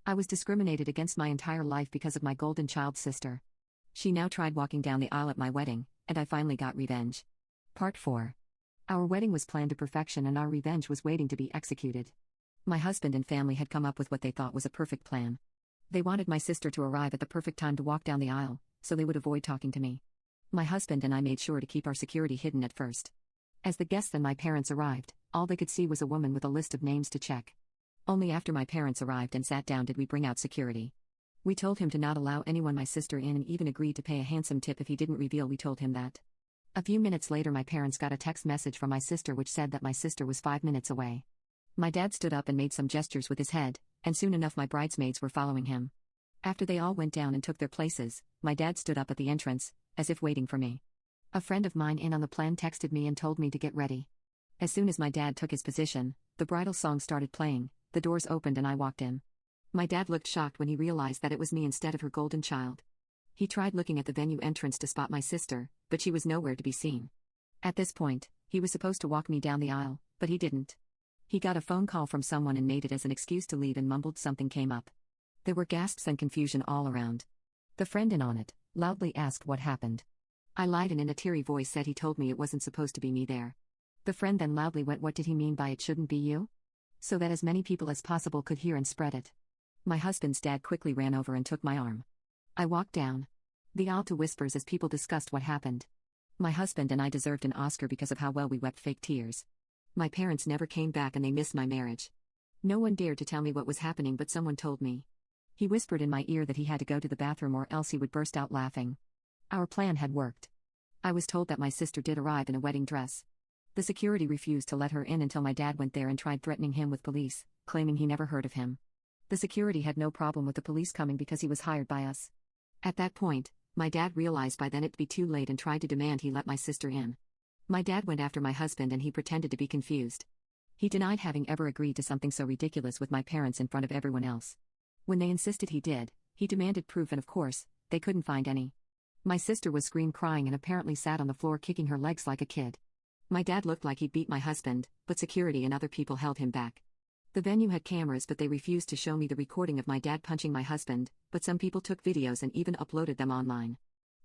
I was discriminated against my entire life because of my golden child sister. She now tried walking down the aisle at my wedding, and I finally got revenge. Part 4. Our wedding was planned to perfection and our revenge was waiting to be executed. My husband and family had come up with what they thought was a perfect plan. They wanted my sister to arrive at the perfect time to walk down the aisle, so they would avoid talking to me. My husband and I made sure to keep our security hidden at first. As the guests and my parents arrived, all they could see was a woman with a list of names to check. Only after my parents arrived and sat down did we bring out security. We told him to not allow anyone my sister in and even agreed to pay a handsome tip if he didn't reveal we told him that. A few minutes later my parents got a text message from my sister which said that my sister was 5 minutes away. My dad stood up and made some gestures with his head, and soon enough my bridesmaids were following him. After they all went down and took their places, my dad stood up at the entrance, as if waiting for me. A friend of mine in on the plan texted me and told me to get ready. As soon as my dad took his position, the bridal song started playing, the doors opened and I walked in. My dad looked shocked when he realized that it was me instead of her golden child. He tried looking at the venue entrance to spot my sister, but she was nowhere to be seen. At this point, he was supposed to walk me down the aisle, but he didn't. He got a phone call from someone and made it as an excuse to leave and mumbled something came up. There were gasps and confusion all around. The friend in on it loudly asked what happened. I lied and in a teary voice said he told me it wasn't supposed to be me there. The friend then loudly went, "What did he mean by it shouldn't be you?" So that as many people as possible could hear and spread it. My husband's dad quickly ran over and took my arm. I walked down the aisle to whispers as people discussed what happened. My husband and I deserved an Oscar because of how well we wept fake tears. My parents never came back and they missed my marriage. No one dared to tell me what was happening, but someone told me. He whispered in my ear that he had to go to the bathroom or else he would burst out laughing. Our plan had worked. I was told that my sister did arrive in a wedding dress. The security refused to let her in until my dad went there and tried threatening him with police, claiming he never heard of him. The security had no problem with the police coming because he was hired by us. At that point, my dad realized by then it'd be too late and tried to demand he let my sister in. My dad went after my husband and he pretended to be confused. He denied having ever agreed to something so ridiculous with my parents in front of everyone else. When they insisted he did, he demanded proof and of course, they couldn't find any. My sister was crying and apparently sat on the floor kicking her legs like a kid. My dad looked like he'd beat my husband, but security and other people held him back. The venue had cameras but they refused to show me the recording of my dad punching my husband, but some people took videos and even uploaded them online.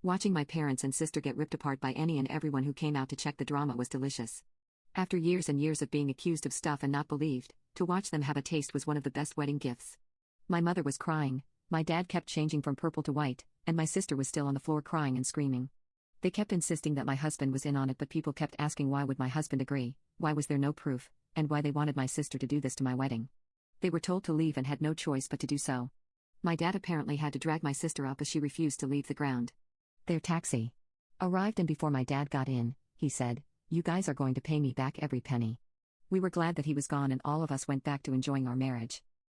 Watching my parents and sister get ripped apart by any and everyone who came out to check the drama was delicious. After years and years of being accused of stuff and not believed, to watch them have a taste was one of the best wedding gifts. My mother was crying, my dad kept changing from purple to white, and my sister was still on the floor crying and screaming. They kept insisting that my husband was in on it, but people kept asking why would my husband agree, why was there no proof, and why they wanted my sister to do this to my wedding. They were told to leave and had no choice but to do so. My dad apparently had to drag my sister up as she refused to leave the ground. Their taxi arrived and before my dad got in, he said, "You guys are going to pay me back every penny." We were glad that he was gone and all of us went back to enjoying our marriage.